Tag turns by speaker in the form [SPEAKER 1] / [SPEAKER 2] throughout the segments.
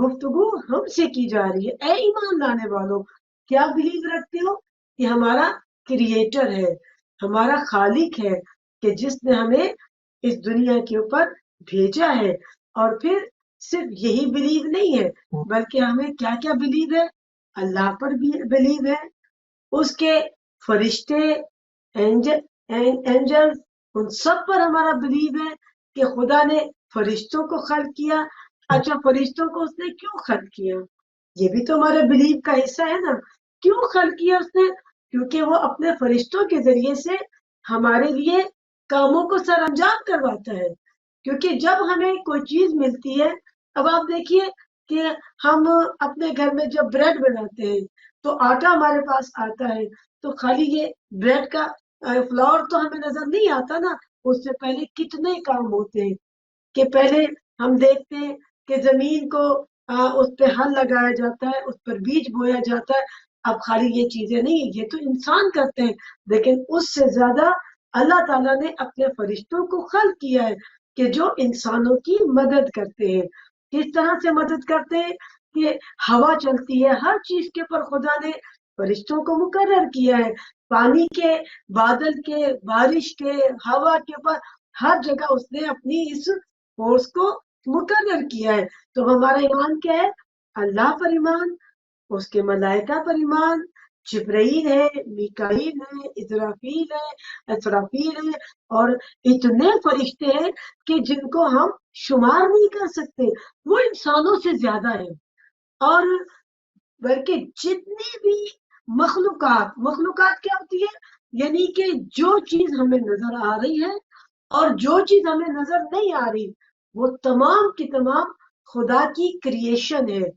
[SPEAKER 1] گفتگو ہم سے کی جا رہی ہے۔ اے ایمان لانے والوں، کیا بلیو رکھتے ہو کہ ہمارا کریٹر ہے، ہمارا خالق ہے، کہ جس نے ہمیں اس دنیا کے اوپر بھیجا ہے؟ اور پھر صرف یہی بلیو نہیں ہے، بلکہ ہمیں کیا کیا بلیو ہے؟ اللہ پر بھی بلیو ہے، اس کے فرشتے، اینجل، ان سب پر ہمارا بلیو ہے کہ خدا نے فرشتوں کو خلق کیا۔ اچھا، فرشتوں کو اس نے کیوں خلق کیا؟ یہ بھی تو ہمارے بلیو کا حصہ ہے نا۔ کیوں خلق کیا اس نے؟ کیونکہ وہ اپنے فرشتوں کے ذریعے سے ہمارے لیے کاموں کو سر انجام کرواتا ہے۔ کیونکہ جب ہمیں کوئی چیز ملتی ہے، اب آپ دیکھیے کہ ہم اپنے گھر میں جب بریڈ بناتے ہیں تو آٹا ہمارے پاس آتا ہے، تو خالی یہ بریڈ کا فلاور تو ہمیں نظر نہیں آتا نا، اس سے پہلے کتنے کام ہوتے ہیں کہ پہلے ہم دیکھتے ہیں کہ زمین کو اس پہ ہل لگایا جاتا ہے، اس پر بیج بویا جاتا ہے۔ اب خالی یہ چیزیں نہیں، یہ تو انسان کرتے ہیں، لیکن اس سے زیادہ اللہ تعالیٰ نے اپنے فرشتوں کو خلق کیا ہے کہ جو انسانوں کی مدد کرتے ہیں۔ کس طرح سے مدد کرتے ہیں؟ کہ ہوا چلتی ہے، ہر چیز کے پر خدا نے فرشتوں کو مقرر کیا ہے، پانی کے، بادل کے، بارش کے، ہوا کے اوپر ہر جگہ اس نے اپنی اس فورس کو مقرر کیا ہے۔ تو ہمارا ایمان کیا ہے؟ اللہ پر ایمان، اس کے ملائکہ پر ایمان، جبرائیل ہے، میکائیل ہے، اسرافیل ہے، اسرافیل ہے، اور اتنے فرشتے ہیں کہ جن کو ہم شمار نہیں کر سکتے، وہ انسانوں سے زیادہ ہے۔ اور بلکہ جتنی بھی مخلوقات کیا ہوتی ہے؟ یعنی کہ جو چیز ہمیں نظر آ رہی ہے اور جو چیز ہمیں نظر نہیں آ رہی، وہ تمام کی تمام خدا کی کریشن ہے۔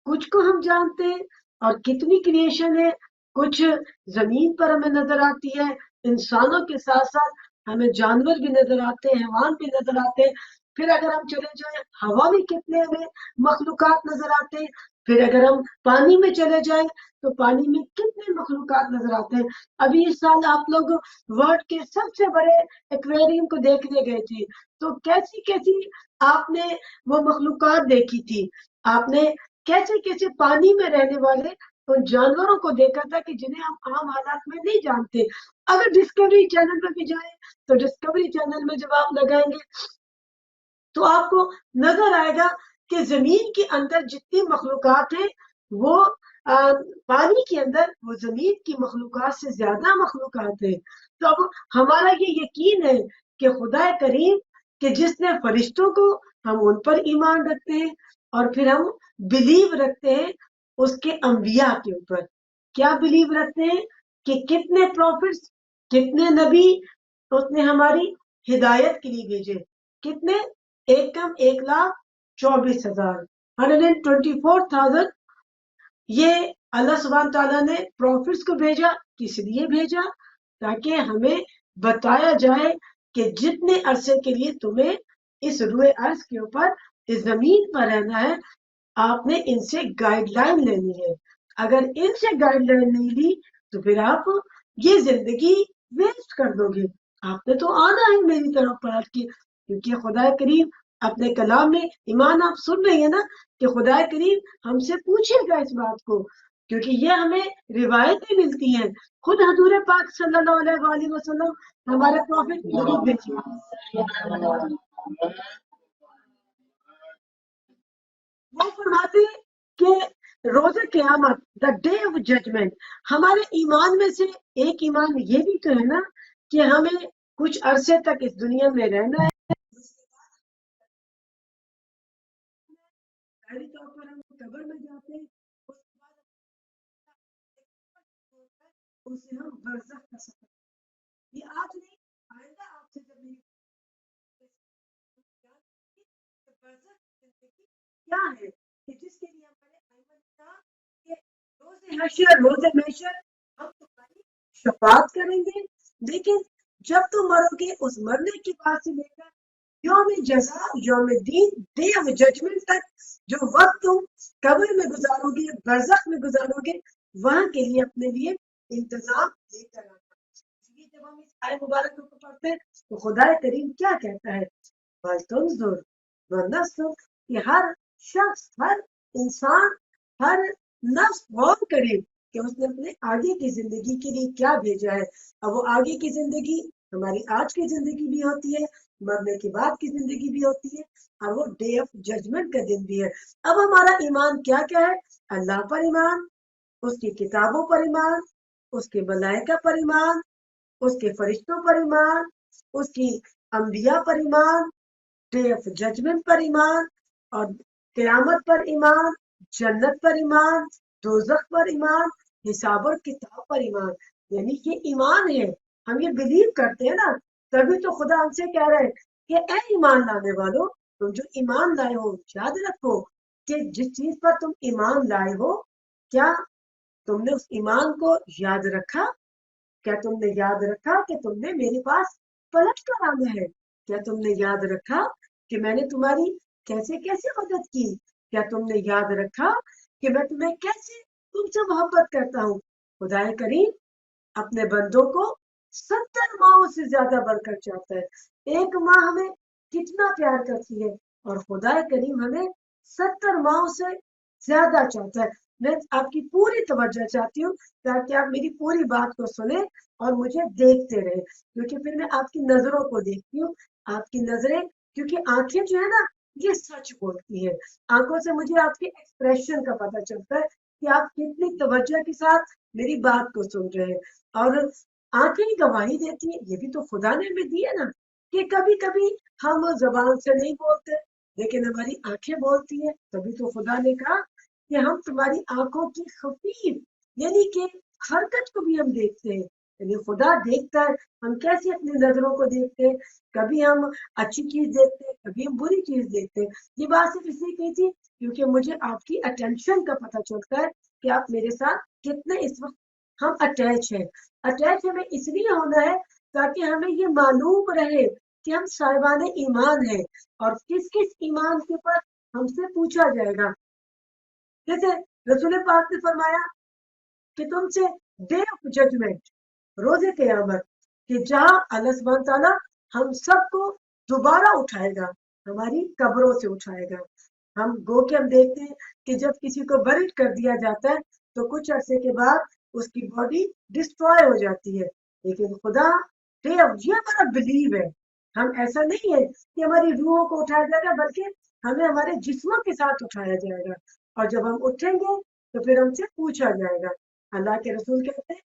[SPEAKER 1] کچھ کو ہم جانتے ہیں، اور کتنی کریشن ہے، کچھ زمین پر ہمیں نظر آتی ہے، انسانوں کے ساتھ ساتھ ہمیں جانور بھی نظر آتے ہیں، حیوان بھی نظر آتے ہیں۔ پھر اگر ہم چلے جائیں ہوا میں کتنے ہمیں مخلوقات نظر آتے ہیں، پھر اگر ہم پانی میں چلے جائیں تو پانی میں کتنے مخلوقات نظر آتے ہیں۔ ابھی اس سال آپ لوگ ورلڈ کے سب سے بڑے ایکویریم کو دیکھنے گئے تھے، تو کیسی کیسی آپ نے وہ مخلوقات دیکھی تھی، آپ نے کیسے کیسے پانی میں رہنے والے ان جانوروں کو دیکھا تھا کہ جنہیں ہم عام حالات میں نہیں جانتے۔ اگر ڈسکوری چینل پہ بھی جائیں تو ڈسکوری چینل میں جب آپ لگائیں گے تو آپ کو نظر آئے گا کہ زمین کے اندر جتنی مخلوقات ہیں، وہ پانی کے اندر وہ زمین کی مخلوقات سے زیادہ مخلوقات ہیں۔ تو اب ہمارا یہ یقین ہے کہ خدا کریم کہ جس نے فرشتوں کو، ہم ان پر ایمان رکھتے ہیں، اور پھر ہم بلیو رکھتے ہیں اس کے انبیاء کے اوپر۔ کیا بلیو رکھتے ہیں؟ کہ کتنے پروفٹس، کتنے نبی اس نے ہماری ہدایت کے لیے بھیجے؟ کتنے؟ ایک کم 1,24,000، 124,000۔ یہ اللہ سبحانہ تعالیٰ نے پروفٹس کو بھیجا، کس لیے بھیجا؟ تاکہ ہمیں بتایا جائے کہ جتنے عرصے کے لیے تمہیں اس روئے ارض کے اوپر، اس زمین پر رہنا ہے، آپ نے ان سے گائیڈ لائن لینی ہے۔ اگر ان سے گائیڈ لائن نہیں لی تو پھر آپ یہ زندگی ویسٹ کر دو گے۔ آپ نے تو آنا ہے میری طرف پلٹ کے، کیونکہ خدا کریم اپنے کلام میں، ایمان آپ سن رہی ہیں نا، کہ خدا کریم ہم سے پوچھے گا اس بات کو، کیونکہ یہ ہمیں روایتیں ملتی ہیں۔ خود حضور پاک صلی اللہ علیہ وآلہ وسلم ہمارے پروفٹ درود بھیجیے، وہ فرماتے ہیں کہ روز قیامت، دا ڈے آف ججمنٹ، ہمارے ایمان میں سے ایک ایمان یہ بھی تو ہے نا کہ ہمیں کچھ عرصے تک اس دنیا میں رہنا ہے، ظاہری طور پر ہم قبر میں جاتے ہیں، اس کے بعد اسے ہم برزخ کا سفر، یہ آج نہیں، آئندہ آپ سے جب میری برزخ زندگی کیا ہے، کہ جس کے لیے ہمارے ایمن کہا کہ روز محشر ہم تمہاری شفاعت کریں گے، لیکن جب تم مرو گے اس مرنے کے بعد سے لے کر یوم جزا، یوم دین، ڈے آف ججمنٹ تک، جو وقت تم قبر میں گزارو گے، برزخ میں گزارو گے، وہاں کے لیے اپنے لیے انتظام لے کر آنا۔ جب ہم اس آئے مبارک کو پڑھتے ہیں تو خدا کریم کیا کہتا ہے؟ بَلْ تُنْظُرْ وَالنَّصْرُ، کہ ہر شخص، ہر انسان ہر نفس غور کرے کہ اس نے اپنے آگے کی زندگی کے لیے کیا بھیجا ہے. اب وہ آگے کی زندگی ہماری آج کی زندگی بھی ہوتی ہے، مرنے کے بعد کی زندگی بھی ہوتی ہے، اور وہ ڈے آف ججمنٹ کا دن بھی ہے. اب ہمارا ایمان کیا کیا ہے؟ اللہ پر ایمان، اس کی کتابوں پر ایمان، اس کے ملائکہ پر ایمان، اس کے فرشتوں پر ایمان، اس کی انبیاء پر ایمان، ڈے آف ججمنٹ پر ایمان، اور قیامت پر ایمان، جنت پر ایمان، دوزخ پر ایمان، حساب اور کتاب پر ایمان. یعنی یہ ایمان ہے، ہم یہ بلیو کرتے ہیں نا. تبھی تو خدا ہم سے کہہ رہے ہیں کہ اے ایمان لانے والو، تم جو ایمان لائے ہو یاد رکھو کہ جس چیز پر تم ایمان لائے ہو، کیا تم نے اس ایمان کو یاد رکھا؟ کیا تم نے یاد رکھا کہ تم نے میرے پاس پلٹ کر آنا ہے؟ کیا تم نے یاد رکھا کہ میں نے تمہاری کیسے کیسے مدد کی؟ کیا تم نے یاد رکھا کہ میں تمہیں کیسے تم سے محبت کرتا ہوں؟ خدا کریم اپنے بندوں کو 70 ماہوں سے زیادہ بڑھ کر چاہتا ہے. ایک ماں ہمیں کتنا پیار کرتی ہے، اور خدا کریم ہمیں 70 ماہوں سے زیادہ چاہتا ہے. میں آپ کی پوری توجہ چاہتی ہوں تاکہ آپ میری پوری بات کو سنیں اور مجھے دیکھتے رہے، کیونکہ پھر میں آپ کی نظروں کو دیکھتی ہوں. آپ کی نظریں، کیونکہ آنکھیں جو ہے نا یہ سچ بولتی ہے. آنکھوں سے مجھے آپ کے ایکسپریشن کا پتہ چلتا ہے کہ آپ کتنی توجہ کے ساتھ میری بات کو سن رہے ہیں. اور آنکھیں ہی گواہی دیتی ہیں، یہ بھی تو خدا نے ہمیں دی ہے نا، کہ کبھی کبھی ہم زبان سے نہیں بولتے لیکن ہماری آنکھیں بولتی ہیں. تبھی تو خدا نے کہا کہ ہم تمہاری آنکھوں کی خفیف یعنی کہ حرکت کو بھی ہم دیکھتے ہیں. یعنی خدا دیکھتا ہے ہم کیسے اپنی نظروں کو دیکھتے ہیں. کبھی ہم اچھی چیز دیکھتے ہیں، کبھی ہم بری چیز دیکھتے ہیں. یہ بات صرف اس لیے کی تھی کیونکہ مجھے آپ کی اٹینشن کا پتہ چلتا ہے کہ آپ میرے ساتھ کتنے اس وقت ہم اٹیچ ہیں. اٹیچ ہمیں اس لیے ہونا ہے تاکہ ہمیں یہ معلوم رہے کہ ہم صاحبان ایمان ہیں، اور کس کس ایمان کے اوپر ہم سے پوچھا جائے گا. جیسے رسول پاک نے فرمایا کہ تم سے ڈے آف ججمنٹ، روز قیامت، کہ جہاں اللہ سبحانہ تعالیٰ ہم سب کو دوبارہ اٹھائے گا، ہماری قبروں سے اٹھائے گا. ہم گو کے ہم دیکھتے ہیں کہ جب کسی کو بریڈ کر دیا جاتا ہے تو کچھ عرصے کے بعد اس کی باڈی ڈسٹروائے ہو جاتی ہے. لیکن خدا ڈے آف، یہ ہمارا بلیو ہے. ہم ایسا نہیں ہے کہ ہماری روحوں کو اٹھایا جائے گا، بلکہ ہمیں ہمارے جسموں کے ساتھ اٹھایا جائے گا. اور جب ہم اٹھیں گے تو پھر ہم سے پوچھا جائے گا. اللہ کے رسول کہتے ہیں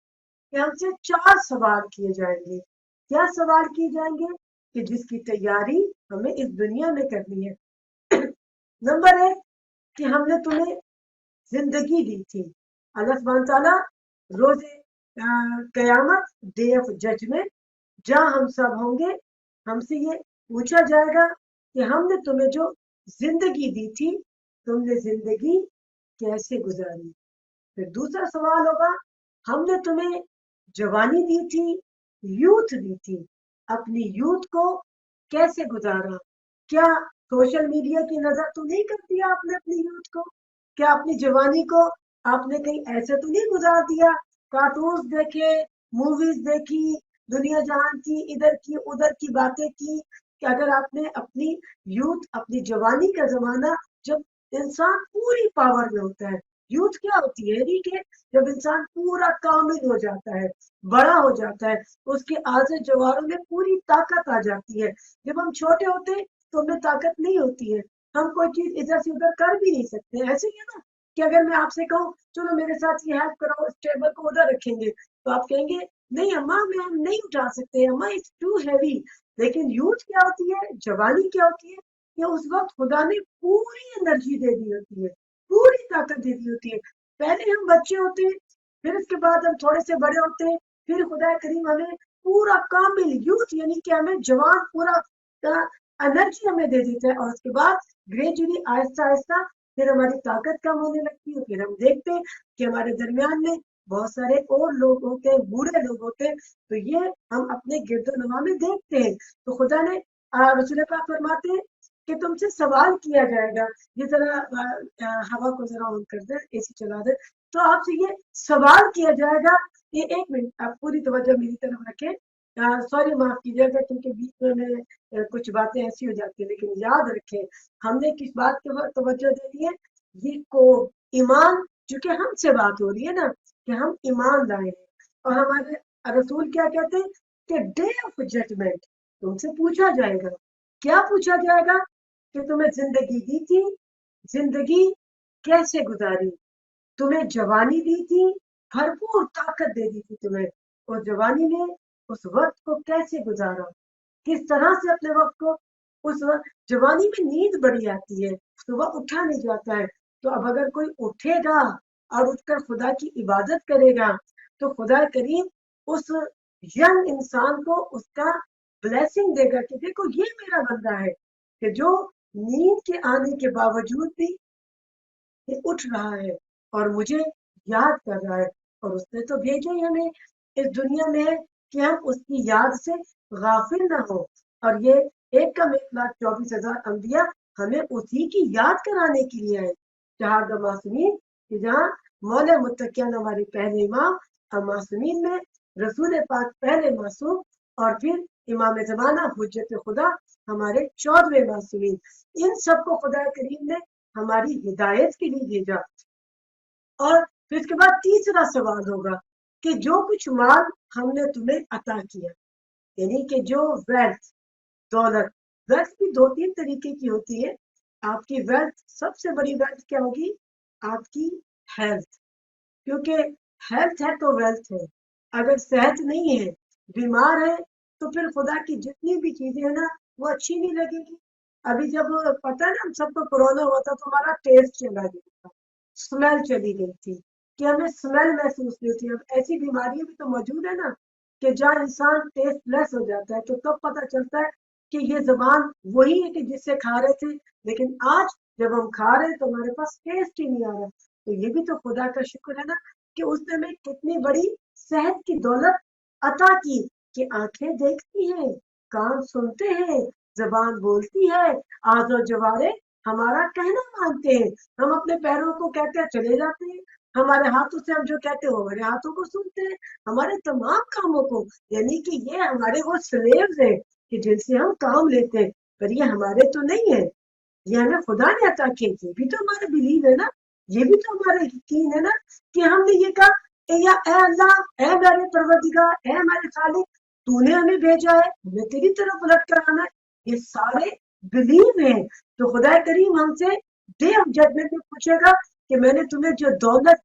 [SPEAKER 1] کہ ہم سے 4 سوال کیے جائیں گے. کیا سوال کیے جائیں گے؟ کہ جس کی تیاری ہمیں اس دنیا میں کرنی ہے. نمبر 1 کہ ہم نے تمہیں زندگی دی تھی. اللہ سبحانہ تعالیٰ روز قیامت، ڈے آف ججمنٹ، جہاں ہم سب ہوں گے، ہم سے یہ پوچھا جائے گا کہ ہم نے تمہیں جو زندگی دی تھی، تم نے زندگی کیسے گزاری. پھر دوسرا سوال ہوگا، ہم نے تمہیں جوانی دی تھی، یوتھ دی تھی، اپنی یوتھ کو کیسے گزارا. کیا سوشل میڈیا کی نظر تو نہیں کر دیا آپ نے اپنی یوتھ کو؟ کیا اپنی جوانی کو آپ نے کہیں ایسے تو نہیں گزار دیا؟ کارٹونز دیکھے، موویز دیکھی، دنیا جہان کی ادھر کی ادھر کی باتیں کی. کہ اگر آپ نے اپنی یوتھ، اپنی جوانی کا زمانہ، جب انسان پوری پاور میں ہوتا ہے. یوتھ کیا ہوتی ہے؟ یعنی کہ جب انسان پورا کامل ہو جاتا ہے، بڑا ہو جاتا ہے، اس کے اعضاء جواروں میں پوری طاقت آ جاتی ہے. جب ہم چھوٹے ہوتے ہیں تو ہمیں طاقت نہیں ہوتی ہے، ہم کوئی چیز ادھر سے ادھر کر بھی نہیں سکتے. ایسے ہی ہے نا کہ اگر میں آپ سے کہوں چلو میرے ساتھ یہ ہیلپ کراؤ، اس ٹیبل کو ادھر رکھیں گے، تو آپ کہیں گے نہیں اماں میں ہم نہیں اٹھا سکتے، اماں اٹس ٹو ہیوی. لیکن یوتھ کیا ہوتی ہے، جوانی کیا ہوتی ہے؟ کہ اس وقت خدا نے پوری انرجی دے دی ہوتی ہے، پوری طاقت دے دی ہوتی ہے. پہلے ہم بچے ہوتے ہیں، پھر اس کے بعد ہم تھوڑے سے بڑے ہوتے ہیں، پھر خدا کریم ہمیں پورا کامل یوتھ یعنی کہ ہمیں جوان پورا انرجی ہمیں دے دیتا ہے. اور اس کے بعد گریجولی آہستہ آہستہ پھر ہماری طاقت کم ہونے لگتی ہے. پھر ہم دیکھتے ہیں کہ ہمارے درمیان میں بہت سارے اور لوگ ہوتے ہیں، بوڑھے لوگ ہوتے ہیں. تو یہ ہم اپنے گرد و نواح میں دیکھتے ہیں. تو خدا نے رسول پاک فرماتے ہیں کہ تم سے سوال کیا جائے گا. یہ ذرا ہوا کو ذرا آن کر دے، اے سی چلا دے. تو آپ سے یہ سوال کیا جائے گا کہ 1 منٹ آپ پوری توجہ میری طرف رکھیں. سوری معاف کیجیے گا کیونکہ بیچ میں کچھ باتیں ایسی ہو جاتی ہیں، لیکن یاد رکھیں ہم نے کس بات کی توجہ دینی ہے؟ یہ کو ایمان، چونکہ ہم سے بات ہو رہی ہے نا کہ ہم ایمان لائے ہیں، اور ہمارے رسول کیا کہتے ہیں کہ ڈے آف ججمنٹ تم سے پوچھا جائے گا۔ کیا پوچھا جائے گا؟ کہ تمہیں زندگی دی تھی، زندگی کیسے گزاری، تمہیں جوانی دی تھی، بھرپور طاقت دے دی تھی تمہیں، اور جوانی میں اس وقت کو کیسے گزارا، کس طرح سے اپنے وقت کو، اس وقت جوانی میں نیند بڑی آتی ہے، صبح اٹھا نہیں جاتا ہے، تو اب اگر کوئی اٹھے گا اور اٹھ کر خدا کی عبادت کرے گا تو خدا کریم اس ینگ انسان کو اس کا بلیسنگ دے گا کہ دیکھو یہ میرا بندہ ہے کہ جو نیند کے آنے کے باوجود بھی یہ اٹھ رہا ہے اور مجھے یاد کر رہا ہے، اور اس نے تو بھیجا ہی ہمیں اس دنیا میں ہے کہ ہم اس کی یاد سے غافل نہ ہو، اور یہ 1,24,000 انبیاء ہمیں اسی کی یاد کرانے کے لیے آئے، شہادہ معصومین، کہ جہاں مولا متقین ہمارے پہلے امام اور معصومین میں رسول پاک پہلے معصوم، اور پھر امام زمانہ حجت خدا ہمارے 14ویں معصومین، ان سب کو خدا کریم نے ہماری ہدایت کے لیے بھیجا۔ اور پھر اس کے بعد تیسرا سوال ہوگا کہ جو کچھ مال ہم نے تمہیں عطا کیا، یعنی کہ جو ویلتھ، دولت، ویلتھ بھی 2-3 طریقے کی ہوتی ہے۔ آپ کی ویلتھ، سب سے بڑی ویلتھ کیا ہوگی؟ آپ کی ہیلتھ، کیونکہ ہیلتھ ہے تو ویلتھ ہے، اگر صحت نہیں ہے، بیمار ہے، تو پھر خدا کی جتنی بھی چیزیں ہیں نا وہ اچھی نہیں لگے گی۔ ابھی جب پتہ ہے نا ہم سب کو کورونا ہوا تھا تو ہمارا ٹیسٹ چلا گیا تھا، اسمیل چلی گئی تھی کہ ہمیں اسمیل محسوس نہیں ہوتی۔ اب ایسی بیماریاں بھی تو موجود ہے نا کہ جہاں انسان ٹیسٹ لیس ہو جاتا ہے، تو تب پتہ چلتا ہے کہ یہ زبان وہی ہے کہ جس سے کھا رہے تھے، لیکن آج جب ہم کھا رہے ہیں تو ہمارے پاس ٹیسٹ ہی نہیں آ رہا۔ تو یہ بھی تو خدا کا شکر ہے نا کہ اس نے ہمیں کتنی بڑی صحت کی دولت عطا کی کہ آنکھیں دیکھتی ہیں، کان سنتے ہیں، زبان بولتی ہے، آز و جوارے ہمارا کہنا مانتے ہیں، ہم اپنے پیروں کو کہتے ہیں چلے جاتے ہیں، ہمارے ہاتھوں سے ہم جو کہتے ہیں وہ ہمارے ہاتھوں کو سنتے ہیں، ہمارے تمام کاموں کو، یعنی کہ یہ ہمارے وہ سلیوز ہیں کہ جن سے ہم کام لیتے ہیں، پر یہ ہمارے تو نہیں ہے، یہ ہمیں خدا نے عطا کیے۔ یہ بھی تو ہمارا بلیو ہے نا، یہ بھی تو ہمارا یقین ہے نا کہ ہم نے یہ کہا کہ یا اے اللہ، اے میرے پروردگار، اے ہمارے خالق، تو نے ہمیں بھیجا ہے، ہمیں تیری طرف پلٹ کر آنا ہے، یہ سارے بلیو ہیں۔ تو خدا کریم ہم سے ڈے آف ججمنٹ میں پوچھے گا کہ میں نے تمہیں جو دولت،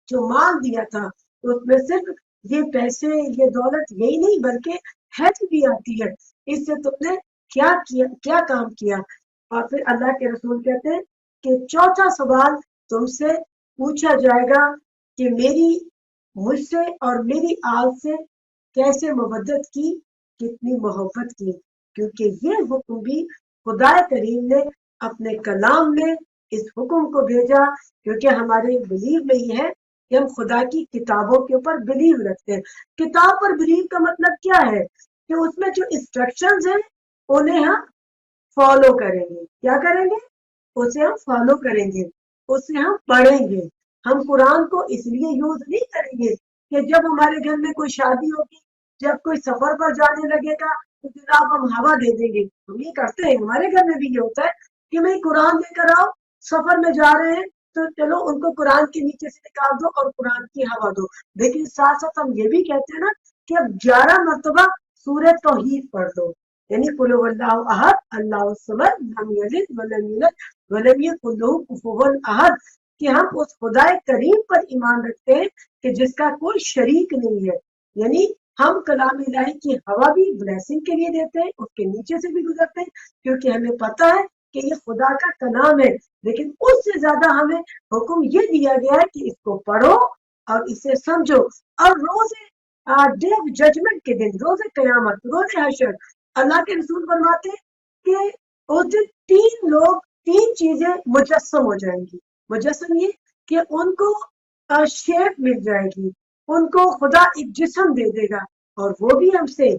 [SPEAKER 1] جو مال دیا تھا، اس میں صرف یہ پیسے، یہ دولت یہی نہیں بلکہ ہیلتھ بھی آتی ہے، اس سے تم نے کیا کیا، کیا کام کیا۔ اور پھر اللہ کے رسول کہتے ہیں کہ چوتھا سوال تم سے پوچھا جائے گا کہ مجھ سے اور میری آل سے کیسے مودت کی، کتنی محبت کی، کیونکہ یہ حکم بھی خدا کریم نے اپنے کلام میں اس حکم کو بھیجا، کیونکہ ہمارے بلیو میں یہ ہے کہ ہم خدا کی کتابوں کے اوپر بلیو رکھتے ہیں۔ کتاب پر بلیو کا مطلب کیا ہے کہ اس میں جو انسٹرکشنز ہیں انہیں ہم فالو کریں گے۔ کیا کریں گے؟ اسے ہم فالو کریں گے، اسے ہم پڑھیں گے۔ ہم قرآن کو اس لیے یوز نہیں کریں گے کہ جب ہمارے گھر میں کوئی شادی ہوگی، جب کوئی سفر پر جانے لگے گا تو جناب ہم ہوا دے دیں گے۔ ہم یہ کرتے ہیں، ہمارے گھر میں بھی یہ ہوتا ہے کہ میں قرآن لے کر آؤ، سفر میں جا رہے ہیں تو چلو ان کو قرآن کے نیچے سے نکال دو اور قرآن کی ہوا دو۔ لیکن ساتھ ساتھ ہم یہ بھی کہتے ہیں نا کہ اب 11 مرتبہ سورہ توحید پڑھ دو، یعنی قل هو اللہ احد اللہ الصمد لم یلد ولم یولد ولم یکن له کفوا احد، کہ ہم اس خدا کریم پر ایمان رکھتے ہیں کہ جس کا کوئی شریک نہیں ہے۔ یعنی ہم کلام الہی کی ہوا بھی بلیسنگ کے لیے دیتے ہیں، اس کے نیچے سے بھی گزرتے ہیں، کیونکہ ہمیں پتا ہے کہ یہ خدا کا کلام ہے، لیکن اس سے زیادہ ہمیں حکم یہ دیا گیا ہے کہ اس کو پڑھو اور اسے سمجھو۔ اور روز ڈے آف ججمنٹ کے دن، روز قیامت، روز حشر، اللہ کے رسول فرماتے ہیں کہ اس دن 3 چیزیں مجسم ہو جائیں گی۔ مجسم یہ کہ ان کو شیپ مل جائے گی، ان کو خدا ایک جسم دے دے گا، اور وہ بھی ہم سے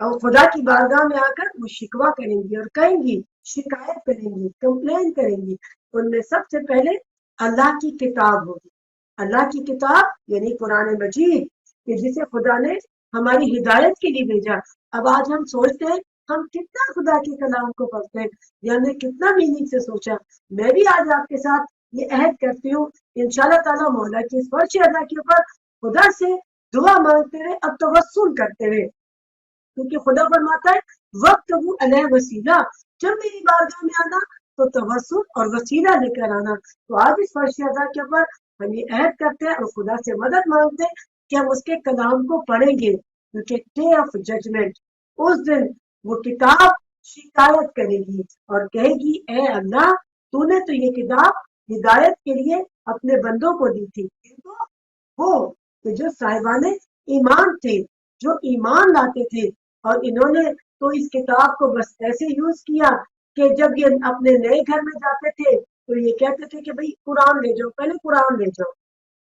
[SPEAKER 1] اور خدا کی بارگاہ میں آ کر وہ شکوہ کریں گی اور کہیں گی، شکایت کریں گی، کمپلین کریں گی۔ ان میں سب سے پہلے اللہ کی کتاب ہوگی، اللہ کی کتاب یعنی قرآن مجید، کہ جسے خدا نے ہماری ہدایت کے لیے بھیجا۔ اب آج ہم سوچتے ہیں ہم کتنا خدا کے کلام کو پڑھتے ہیں، یا ہم نے کتنا میننگ سے سوچا۔ میں بھی آج آپ کے ساتھ یہ عہد کرتی ہوں انشاءاللہ تعالیٰ مولا کی اس فرض ادا کے اوپر خدا سے دعا مانگتے رہے اور توسل کرتے رہے، کیونکہ خدا فرماتا ہے وقت وہ علیہ وسیلہ، جب میری بارگاہ میں آنا تو توسل اور وسیلہ لے کر آنا۔ تو آج اس فرض ادا کے اوپر ہم یہ عہد کرتے ہیں اور خدا سے مدد مانگتے ہیں کہ ہم اس کے کلام کو پڑھیں گے، کیونکہ ڈے آف ججمنٹ، اس دن وہ کتاب شکایت کرے گی اور کہے گی اے اللہ تو نے تو یہ کتاب ہدایت کے لیے اپنے بندوں کو دی تھی، وہ کہ جو صاحبان ایمان تھے، جو ایمان لاتے تھے، اور انہوں نے تو اس کتاب کو بس ایسے یوز کیا کہ جب یہ اپنے نئے گھر میں جاتے تھے تو یہ کہتے تھے کہ بھئی قرآن لے جاؤ، پہلے قرآن لے جاؤ،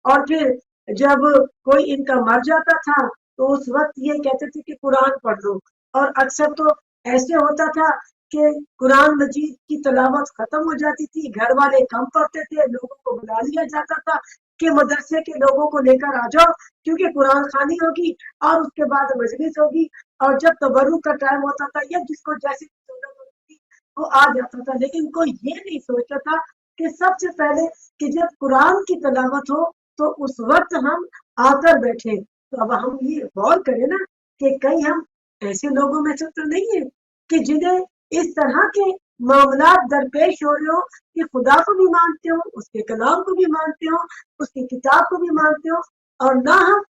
[SPEAKER 1] اور پھر جب کوئی ان کا مر جاتا تھا تو اس وقت یہ کہتے تھے کہ قرآن پڑھ لو، اور اکثر تو ایسے ہوتا تھا کہ قرآن مجید کی تلاوت ختم ہو جاتی تھی، گھر والے کم پڑھتے تھے، لوگوں کو بلا لیا جاتا تھا کہ مدرسے کے لوگوں کو لے کر آ جاؤ کیونکہ قرآن خوانی ہوگی اور اس کے بعد مجلس ہوگی، اور جب تبرک کا ٹائم ہوتا تھا یا جس کو جیسی ضرورت ہوتی تھی وہ آ جاتا تھا، لیکن کوئی یہ نہیں سوچتا تھا کہ سب سے پہلے کہ جب قرآن کی تلاوت ہو تو اس وقت ہم آ کر بیٹھے۔ تو اب ہم یہ غور کریں نا کہ کہیں ہم ایسے لوگوں میں سے تو نہیں ہیں کہ جنہیں اس طرح کے معاملات درپیش ہو رہے ہو کہ خدا کو بھی مانتے ہو، اس کے کلام کو بھی مانتے ہو، اس کی کتاب کو بھی مانتے ہو، اور نہ ہم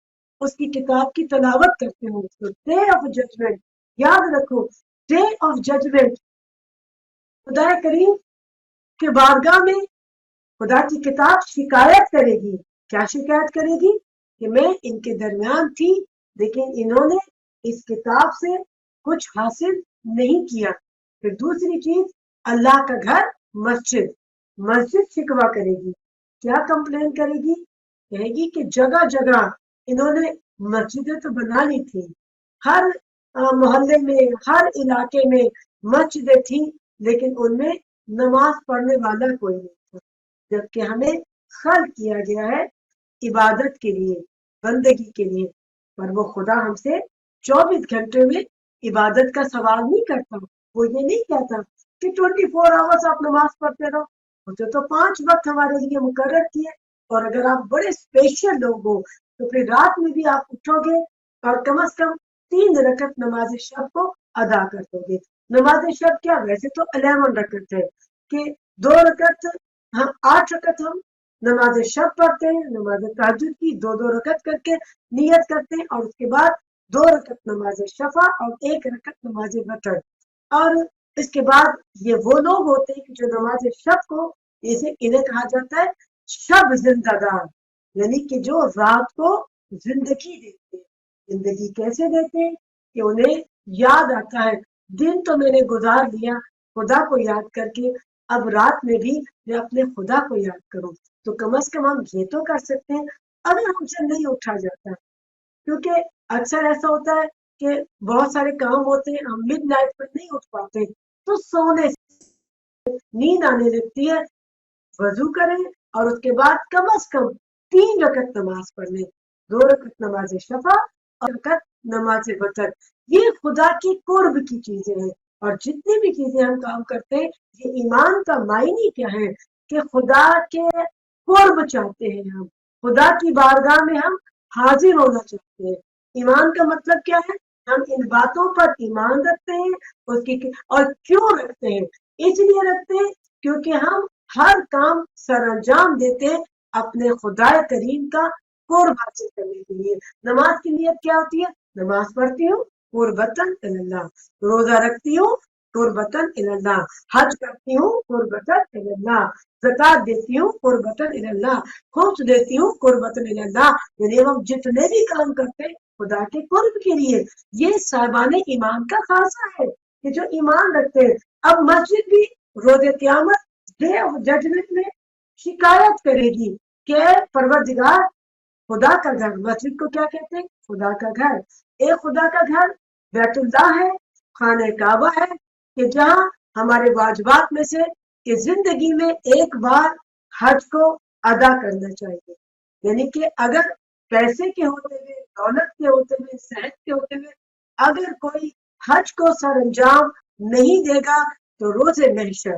[SPEAKER 1] اس کی کتاب کی تلاوت کرتے ہو۔ تو ڈے آف ججمنٹ، یاد رکھو، ڈے آف ججمنٹ خدا کریم کے بارگاہ میں خدا کی کتاب شکایت کرے گی۔ کیا شکایت کرے گی؟ کہ میں ان کے درمیان تھی لیکن انہوں نے اس کتاب سے کچھ حاصل نہیں کیا۔ پھر دوسری چیز، اللہ کا گھر مسجد، مسجد شکوہ کرے گی۔ کیا کمپلین کرے گی؟ کہے گی کہ جگہ جگہ انہوں نے مسجدیں تو بنا لی تھی، ہر محلے میں، ہر علاقے میں مسجدیں تھیں، لیکن ان میں نماز پڑھنے والا کوئی نہیں تھا، جبکہ ہمیں خلق کیا گیا ہے عبادت کے لیے، بندگی کے لیے، پر وہ خدا ہم سے 24 گھنٹے میں عبادت کا سوال نہیں کرتا۔ وہ یہ نہیں کہتا کہ 24 آورس آپ نماز پڑھتے رہو، مجھے تو 5 وقت ہمارے لیے مقرر کیے، اور اگر آپ بڑے اسپیشل لوگ ہو تو پھر رات میں بھی آپ اٹھو گے اور کم از کم 3 رکعت نماز شب کو ادا کر دو گے۔ نماز شب کیا، ویسے تو 11 رکعت ہے کہ 2 رکعت، ہم 8 رکعت ہم نماز شب پڑھتے ہیں، نماز تہجد کی 2 رکعت کر کے نیت کرتے ہیں، اور اس کے بعد 2 رکعت نماز شفع اور 1 رکعت نماز وتر۔ اور اس کے بعد یہ وہ لوگ ہوتے ہیں کہ جو نماز شب کو، جسے انہیں کہا جاتا ہے شب زندہ دار، یعنی کہ جو رات کو زندگی دیتے ہیں۔ زندگی کیسے دیتے ہیں؟ کہ انہیں یاد آتا ہے دن تو میں نے گزار لیا خدا کو یاد کر کے، اب رات میں بھی میں اپنے خدا کو یاد کروں۔ تو کم از کم ہم یہ تو کر سکتے ہیں اگر ہم سے نہیں اٹھا جاتا، کیونکہ اکثر ایسا ہوتا ہے کہ بہت سارے کام ہوتے ہیں، ہم مڈ نائٹ پر نہیں اٹھ پاتے تو سونے نیند آنے لگتی ہے، وضو کریں اور اس کے بعد کم از کم 3 رکعت نماز پڑھ لیں، 2 رکعت نماز شفع اور رکعت نماز وتر۔ یہ خدا کی قرب کی چیزیں ہیں، اور جتنی بھی چیزیں ہم کام کرتے ہیں، یہ ایمان کا معنی کیا ہے کہ خدا کے قرب چاہتے ہیں، ہم خدا کی بارگاہ میں ہم حاضر ہونا چاہتے ہیں۔ ایمان کا مطلب کیا ہے؟ ہم ان باتوں پر ایمان رکھتے ہیں، اس کی اور کیوں رکھتے ہیں؟ اس لیے رکھتے ہیں کیونکہ ہم ہر کام سر انجام دیتے اپنے خدا کریم کا قرب حاصل کرنے کے لیے۔ نماز کی نیت کیا ہوتی ہے؟ نماز پڑھتی ہوں قربتاً اللہ، روزہ رکھتی ہوں قربتاً اللہ، حج کرتی ہوں قربتاً اللہ، زکات دیتی ہوں قربتاً اللہ، خمس دیتی ہوں قربتاً اللہ، یعنی ہم جتنے بھی کام کرتے ہیں خدا کے قرب کے لیے۔ یہ صاحبان ایمان کا خاصہ ہے کہ جو ایمان رکھتے ہیں۔ اب مسجد بھی روز قیامت ڈے آف ججمنٹ میں شکایت کرے گی کہ پروردگار، خدا کا گھر، مسجد کو کیا کہتے ہیں؟ خدا کا گھر۔ ایک خدا کا گھر بیت اللہ ہے، خانہ کعبہ ہے، کہ جہاں ہمارے واجبات میں سے کہ زندگی میں ایک بار حج کو ادا کرنا چاہیے، یعنی کہ اگر پیسے کے ہوتے ہوئے، دولت کے ہوتے ہوئے، صحت کے ہوتے ہوئے اگر کوئی حج کو سر انجام نہیں دے گا تو روز محشر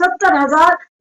[SPEAKER 1] 70,000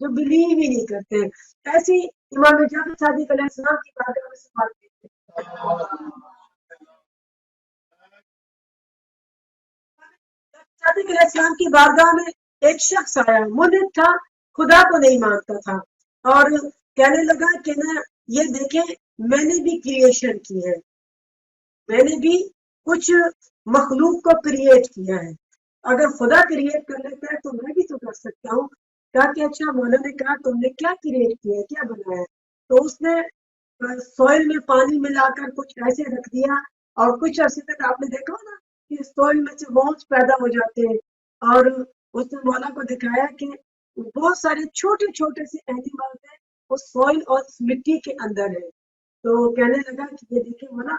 [SPEAKER 1] جو بلیو ہی نہیں کرتے ہیں. ایسے ہی امام جعفر صادق علیہ السلام کی بارگاہ میں سوال کرتے صادق علیہ السلام کی بارگاہ میں ایک شخص آیا، ملحد تھا، خدا کو نہیں مانتا تھا، اور کہنے لگا کہ نا یہ دیکھیں میں نے بھی کریشن کی ہے، میں نے بھی کچھ مخلوق کو کریٹ کیا ہے، اگر خدا کریٹ کر لیتا ہے تو میں بھی تو کر سکتا ہوں. کہا کہ اچھا، مولانا نے کہا تم نے کیا کریٹ کیا ہے، کیا بنایا ہے؟ تو اس نے سوئل میں پانی ملا کر کچھ ایسے رکھ دیا، اور کچھ عرصے تک آپ نے دیکھا نا کہ سوئل میں سے وارمز پیدا ہو جاتے ہیں، اور اس نے مولا کو دکھایا کہ بہت سارے چھوٹے چھوٹے سے اینیملز ہیں وہ سوئل اور اس مٹی کے اندر ہے. تو کہنے لگا کہ یہ دیکھیں مولا،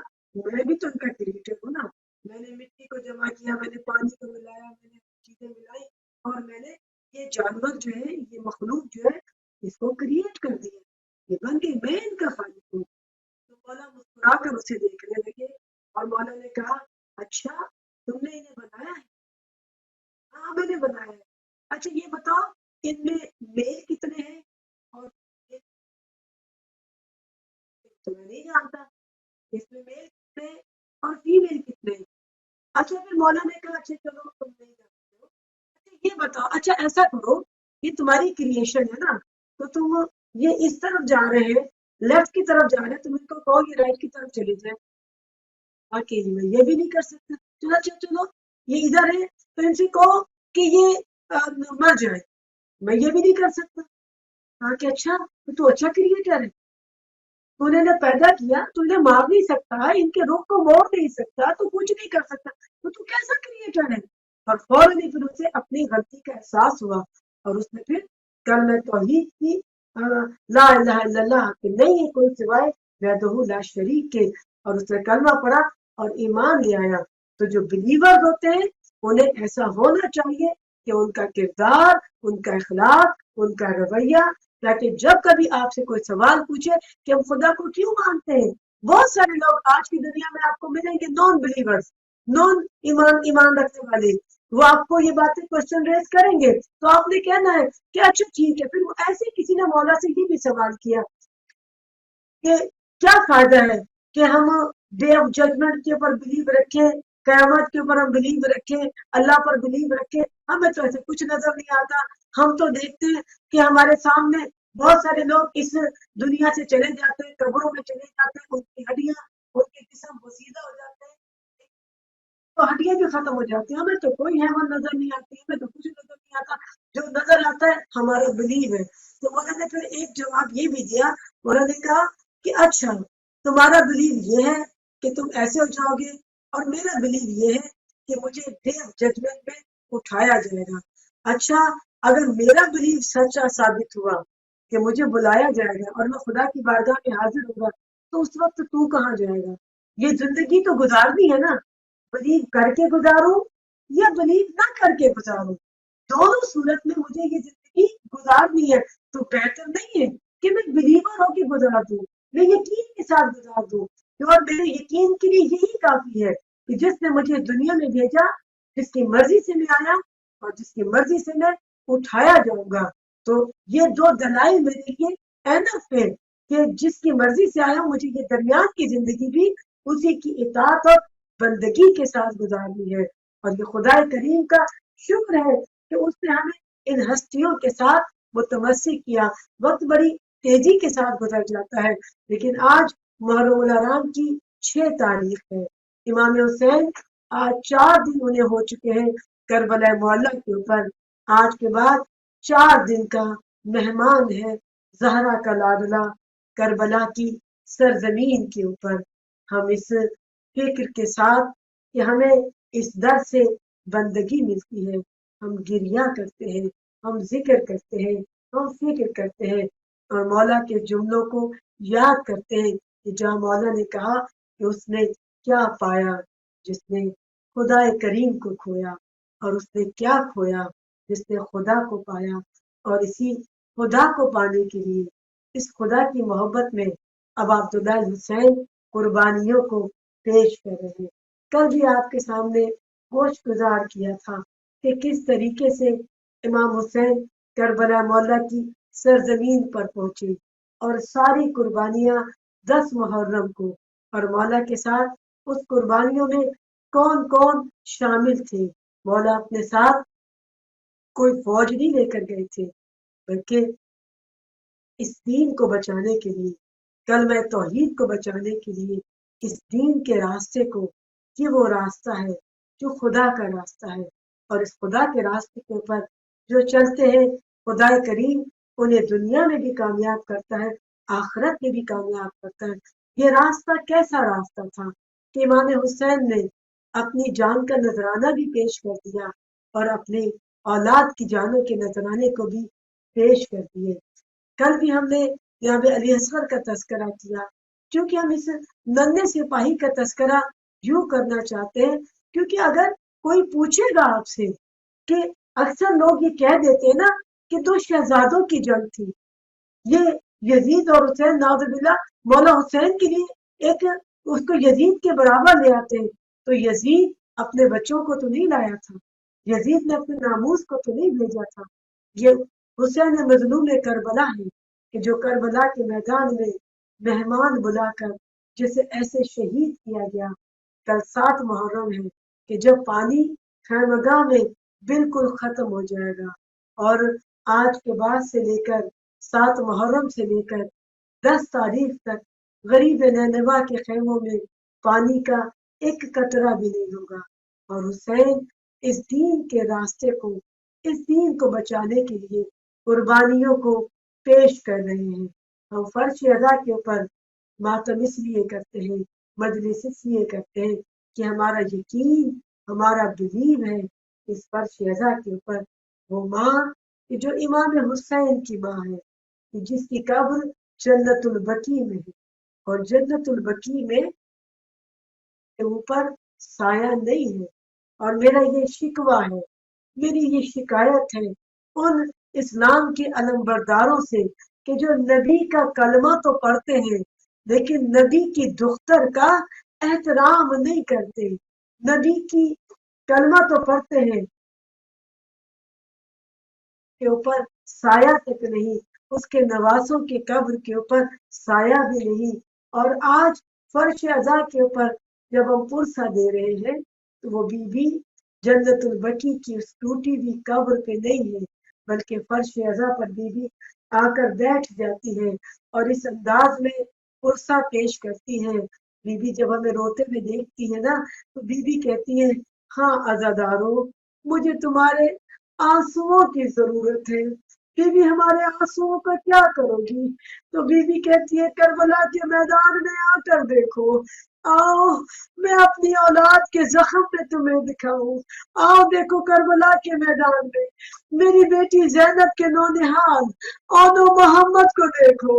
[SPEAKER 1] میں بھی تو ان کا کریٹر ہوں نا، میں نے مٹی کو جمع کیا، میں نے پانی کو ملایا، میں نے چیزیں ملائی، اور میں نے یہ جانور جو ہے، یہ مخلوق جو ہے، اس کو کریٹ کر دیا، یہ بن کے میں ان کا خالق ہوں. تو مولا مسکرا کر اسے دیکھنے لگے، اور مولا نے کہا اچھا تم نے انہیں بنایا ہے؟ ہاں میں نے بنایا ہے. اچھا یہ بتاؤ ان میں میل کتنے ہیں اور تو میں نہیں جانتا اس میں میل کتنے ہیں اور فیمیل کتنے ہیں. اچھا پھر مولا نے کہا اچھا چلو تم نہیں جانتے ہو، اچھا یہ بتاؤ، اچھا ایسا کرو، یہ تمہاری کریشن ہے نا، تو تم یہ اس طرف جا رہے ہیں، لیفٹ کی طرف جا رہے ہیں، تم ان کو کہو یہ رائٹ کی طرف چلے جائیں. اکیلی میں یہ بھی نہیں کر سکتا. چلو اچھا چلو یہ ادھر ہے تو ان سے کہو کہ یہ مر جائے، میں یہ بھی نہیں کر سکتا. کہا کہ اچھا تو اچھا کریٹر ہے، تو انہیں نے پیدا کیا تو انہیں مار نہیں سکتا، ان کے روح کو موڑ نہیں سکتا، تو کچھ نہیں کر سکتا، تو کیسا کریٹر ہے. اور فوراً ہی پھر اسے اپنی غلطی کا احساس ہوا، اور اس نے پھر کلمہ توحید کی، لا الہ الا اللہ کہ نہیں ہے کوئی سوائے وحدہ لا شریک کے، اور اس نے کلمہ پڑھا اور ایمان لے آیا. تو جو بلیور ہوتے ہیں انہیں ایسا ہونا چاہیے کہ ان کا کردار، ان کا اخلاق، ان کا رویہ، تاکہ جب کبھی آپ سے کوئی سوال پوچھے کہ ہم خدا کو کیوں مانتے ہیں. بہت سارے لوگ آج کی دنیا میں آپ کو ملیں گے نان بلیورز، نان ایمان رکھنے والے، وہ آپ کو یہ باتیں کوشچن ریز کریں گے تو آپ نے کہنا ہے کہ اچھا ٹھیک ہے. پھر وہ ایسے کسی نے مولا سے یہ بھی سوال کیا کہ کیا فائدہ ہے کہ ہم ڈے آف ججمنٹ کے اوپر بلیو رکھیں، قیامت کے اوپر ہم بلیو رکھیں، اللہ پر بلیو رکھیں، ہمیں تو ایسے کچھ نظر نہیں آتا. ہم تو دیکھتے ہیں کہ ہمارے سامنے بہت سارے لوگ اس دنیا سے چلے جاتے ہیں، قبروں میں چلے جاتے ہیں، ان کی ہڈیاں، ان کے جسم بوسیدہ ہو جاتے ہیں، تو ہڈیاں بھی ختم ہو جاتی ہیں. ہمیں تو کوئی حیوان نظر نہیں آتی، ہمیں تو کچھ نظر نہیں آتا، جو نظر آتا ہے ہمارا بلیو ہے. تو مولانا نے پھر ایک جواب یہ بھی دیا، مولانا نے کہا کہ اچھا تمہارا بلیو یہ ہے کہ تم ایسے ہو جاؤ گے، اور میرا بلیو یہ ہے کہ مجھے ڈے آف ججمنٹ میں اٹھایا جائے گا. اچھا اگر میرا بلیو سچا ثابت ہوا کہ مجھے بلایا جائے گا اور میں خدا کی بارگاہ میں حاضر ہوگا، تو اس وقت تو کہاں جائے گا؟ یہ زندگی تو گزارنی ہے نا، بلیو کر کے گزاروں یا بلیو نہ کر کے گزاروں، دونوں صورت میں مجھے یہ زندگی گزارنی ہے. تو بہتر نہیں ہے کہ میں بلیور ہو کے گزار دوں، میں یقین کے ساتھ گزار دوں، اور میرے یقین کے لیے یہی کافی ہے کہ جس نے مجھے دنیا میں بھیجا، جس کی مرضی سے میں آیا اور جس کی مرضی سے میں اٹھایا جاؤں گا. تو یہ دو دلائل میرے لیے اینف ہے کہ جس کی مرضی سے آیا مجھے یہ درمیان کی زندگی بھی اسی کی اطاعت اور بندگی کے ساتھ گزارنی ہے. اور یہ خدا کریم کا شکر ہے کہ اس نے ہمیں ان ہستیوں کے ساتھ متمسک کیا. وقت بڑی تیزی کے ساتھ گزر جاتا ہے، لیکن آج محرم الحرام کی 6 تاریخ ہے. امام حسین آج 4 دن انہیں ہو چکے ہیں کربلا معلی کے اوپر. آج کے بعد 4 دن کا مہمان ہے زہرا کا لاڈلا کربلا کی سرزمین کے اوپر. ہم اس فکر کے ساتھ کہ ہمیں اس در سے بندگی ملتی ہے، ہم گریہ کرتے ہیں، ہم ذکر کرتے ہیں، ہم فکر کرتے ہیں، اور مولا کے جملوں کو یاد کرتے ہیں کہ جہاں مولا نے کہا کہ اس نے کیا پایا جس نے خدا کریم کو کھویا، اور اس نے کیا کھویا جس نے خدا کو پایا. اور اسی خدا کو پانے کے لیے اس خدا کی محبت میں اب عبداللہ حسین قربانیوں کو پیش کر رہے ہیں. کل بھی آپ کے سامنے گوشت گزار کیا تھا کہ کس طریقے سے امام حسین کربلا مولا کی سرزمین پر پہنچے، اور ساری قربانیاں 10 محرم کو، اور مولا کے ساتھ اس قربانیوں میں کون کون شامل تھے؟ مولا اپنے ساتھ کوئی فوج نہیں لے کر گئے تھے، بلکہ اس دین کو بچانے کے لیے، کلمہ توحید کو بچانے کے لیے، اس دین کے راستے کو، یہ وہ راستہ ہے جو خدا کا راستہ ہے، اور اس خدا کے راستے کے اوپر جو چلتے ہیں، خدا کریم انہیں دنیا میں بھی کامیاب کرتا ہے، آخرت میں بھی کامیاب کرتا ہے۔ یہ راستہ کیسا راستہ تھا کہ امام حسین نے اپنی جان کا نذرانہ بھی پیش کر دیا، اور اپنے اولاد کی جانوں کے نذرانے کو بھی پیش کر دیے۔ کل بھی ہم نے یہاں پہ علی اصغر کا تذکرہ کیا، کیونکہ ہم اس ننھے سپاہی کا تذکرہ یوں کرنا چاہتے ہیں، کیونکہ اگر کوئی پوچھے گا آپ سے کہ اکثر لوگ یہ کہہ دیتے ہیں نا کہ 2 شہزادوں کی جنگ تھی، یہ یزید اور حسین، نعوذ باللہ مولا حسین کے لیے ایک اس کو یزید کے برابر لے آتے ہیں، تو یزید اپنے بچوں کو تو نہیں لایا تھا، یزید نے اپنے ناموس کو تو نہیں بھیجا تھا، یہ حسین مظلوم کربلا ہے کہ جو کربلا کے میدان میں مہمان بلا کر جسے ایسے شہید کیا گیا۔ کل 7 محرم ہے کہ جب پانی خیمگاہ میں بالکل ختم ہو جائے گا، اور آج کے بعد سے لے کر 7 محرم سے لے کر 10 تاریخ تک غریب نینوا کے خیموں میں پانی کا ایک قطرہ بھی نہیں ہوگا، اور حسین اس دین کے راستے کو، اس دین کو بچانے کے لیے قربانیوں کو پیش کر رہے ہیں۔ ہم فرش ادا کے اوپر ماتم اس لیے کرتے ہیں، مجلس اس لیے کرتے ہیں کہ ہمارا یقین، ہمارا بلیو ہے اس فرش ادا کے اوپر وہ ماں کہ جو امام حسین کی ماں ہے، جس کی قبر جنت البقیع میں ہے، اور جنت البقیع میں کے اوپر سایہ نہیں ہے۔ اور میرا یہ شکوہ ہے، میری یہ شکایت ہے ان اسلام کے علمبرداروں سے کہ جو نبی کا کلمہ تو پڑھتے ہیں لیکن نبی کی دختر کا احترام نہیں کرتے، نبی کی کلمہ تو پڑھتے ہیں کے اوپر سایہ تک نہیں، اس کے نوازوں کی قبر کے اوپر سایہ بھی نہیں۔ اور آج فرش ازا کے اوپر جب ہم پرسہ دے رہے ہیں تو وہ بی بی جنت البقیع کی اس ٹوٹی ہوئی قبر پہ نہیں ہے، بلکہ فرش ازا پر بی بی آ کر بیٹھ جاتی ہے، اور اس انداز میں پرسہ پیش کرتی ہے۔ بی بی جب ہمیں روتے ہوئے دیکھتی ہے نا تو بی بی کہتی ہے، ہاں عزادارو، مجھے تمہارے آنسوؤں کی ضرورت ہے۔ بی بی ہمارے آنسوؤں کا کیا کرو گی؟ تو بی بی کہتی ہے کربلا کے میدان میں آ کر دیکھو، آؤ میں اپنی اولاد کے زخم میں تمہیں دکھاؤں، آؤ دیکھو کربلا کے میدان میں میری بیٹی زینب کے نونہال اونو محمد کو دیکھو،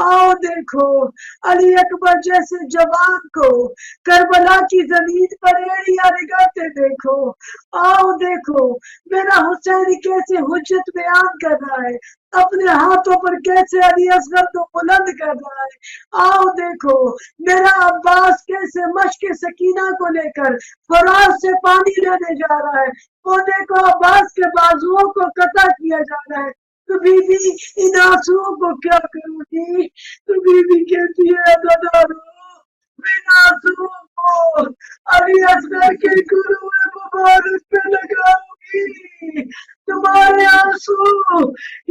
[SPEAKER 1] آؤ دیکھو علی اکبر جیسے جوان کو کربلا کی زمین پر ایڑیاں لگاتے دیکھو، آؤ دیکھو میرا حسین کیسے حجت بیان کر رہا ہے، اپنے ہاتھوں پر کیسے علی اصغر کو بلند کر رہا ہے، آؤ دیکھو میرا عباس کیسے مشق سکینہ کو لے کر فرات سے پانی لینے جا رہا ہے، وہ دیکھو عباس کے بازوؤں کو قطع کیا جا رہا ہے۔ تو بی بی ان آنسوؤں کو کیا کروں گی؟ تو بی بی کہتی ہے عزادارو، میں ان آنسوؤں کو علی اصغر کے گروہ مبارک پہ لگاؤں گی، تمہارے آنسو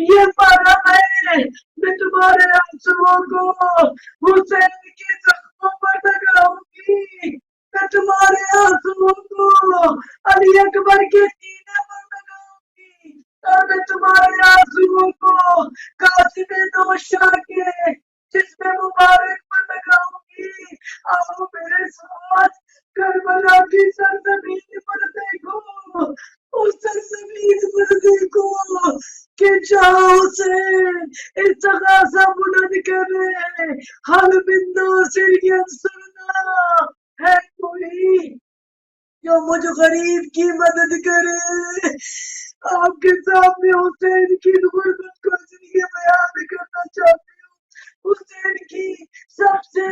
[SPEAKER 1] یہ مرہم ہے، میں تمہارے آنسوؤں کو حسین کے زخموں پر لگاؤں گی، میں تمہارے آنسوؤں کو علی اکبر کے سینے پر لگاؤں گی، اور میں تمہارے آنسوؤں کو قاسم نوشاہ کے جسم مبارک پر لگاؤں گی۔ آؤ میرے ساتھ کربلا کی سرزمین پر دیکھو، اس سرزمین پر دیکھو کہ جہاں حسین استغاثہ بلند کر رہے ہیں، حل من ناصر ینصرنا، ہے کوئی جو مجھ غریب کی مدد کرے؟ آپ کے سامنے حسین کی غربت کو اس لیے بیان کرنا چاہتی ہوں، حسین کی سب سے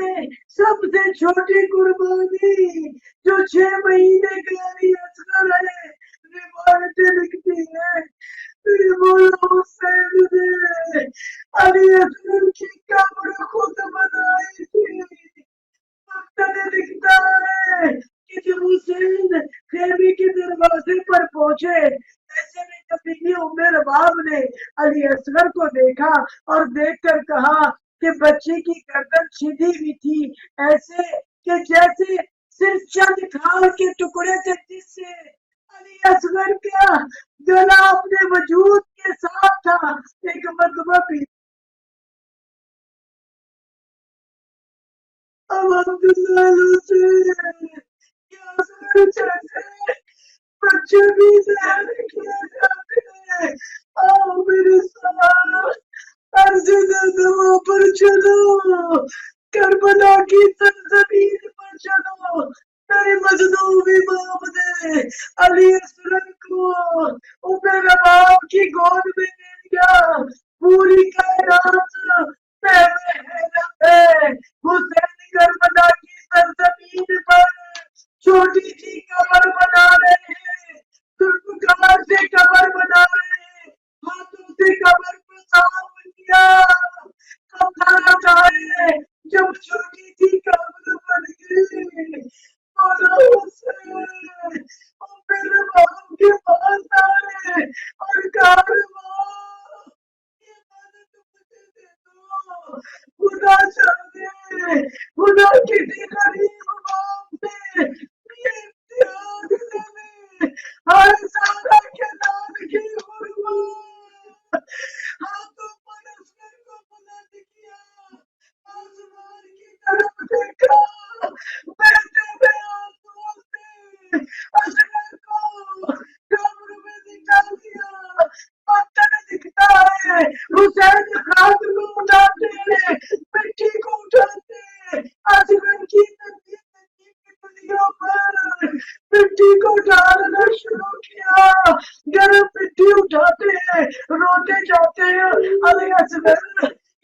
[SPEAKER 1] چھوٹی قربانی جو 6 مہینے کا علی اصغر ہے، روایتیں لکھتی ہے میرے مولا حسین نے علی اصغر کی قبر خود بنائی تھی۔ مقتدی لکھتا ہے کہ جب حسین خیمے کے دروازے پر پہنچے، ایسے میں کبھی عمر باب نے علی اصغر کو دیکھا اور دیکھ کر کہا کہ بچے کی گردن سیدھی ہوئی تھی، ایسے کہ جیسے صرف چند کھال کے ٹکڑے تھے، جس سے علی اصغر کا گلا اپنے وجود کے ساتھ تھا۔ ایک مرتبہ بھی اب عبداللہ سے کیا اصغر جیسے بچے بھی ظاہر کیے جاتے ہیں۔ آؤ میرے ساتھ عرض دوا پر چلو، کربلا کی سرزمین پر چلو۔ میرے مظلوم امام نے علی اصغر کو عمر باب کی گود میں دے دیا۔ پوری کائنات میں حیرت ہے، حسین کربلا کی سرزمین پر چھوٹی سی قبر بنا رہے ہیں، کمر سے قبر بنا رہے ہیں، ہاتھوں سے قبر کو صاف کیا، کھانا کھائے، جب چھوٹی سی قبر بن گئی، مولا حسین اور میرے باپ کے پاس آئے اور کارواں یہ مدد مجھے دے دو، خدا چاہے خدا کسی غریب باپ سے یہ امتحان لے، ہر سارا کے نام کی قربان ہاتھوں پر اصغر کو بلند کیا، آسمان کی طرف دیکھا، بیٹے میں آنسوؤں سے اصغر کو قبر میں نکال دیا۔ پتھر دکھتا ہے، حسین خاک کو اٹھاتے ہیں، مٹی کو اٹھاتے ہیں، اصغر کی دنیا پر مٹی کو ڈالنا شروع کیا، گرم مٹی اٹھاتے ہیں، روتے جاتے ہیں، علی اصغر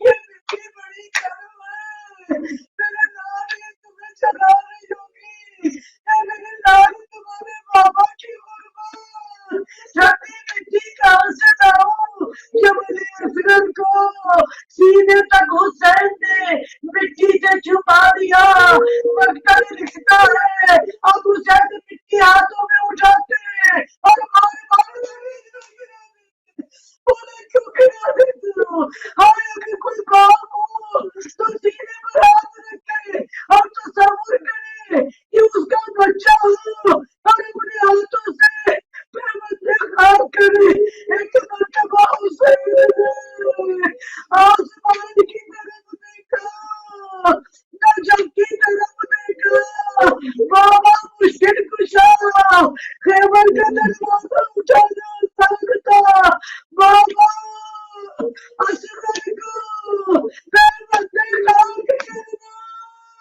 [SPEAKER 1] یہ مٹی بڑی گرم ہے، میرے لال یہ تمہیں جلا رہی ہوگی، اے میرے لال تمہارے بابا کی قربان ٹھنڈی مٹی کہاں سے لاؤں؟ جب علی اصغر کو سینے تک حسین نے مٹی سے چھپا دیا، مقتل لکھتا ہے اب حسین مٹی ہاتھوں میں اٹھاتے ہیں اور مار مار زمین میں گرا دیتے ہیں۔ بولے کیوں گرا دیتے ہو؟ ہائے اگر کوئی باپ ہو تو سینے پر ہاتھ رکھے اور تصور کرے کہ اس کا بچہ ہو اور اپنے ہاتھوں سے پہمت خاک کرے۔ ایک مرتبہ حسین نے آسمان کی طرف دیکھا، نجم کی طرف دیکھا، بابا مشکل کشا خیبر کا دروازہ اٹھانا آسان تھا، بابا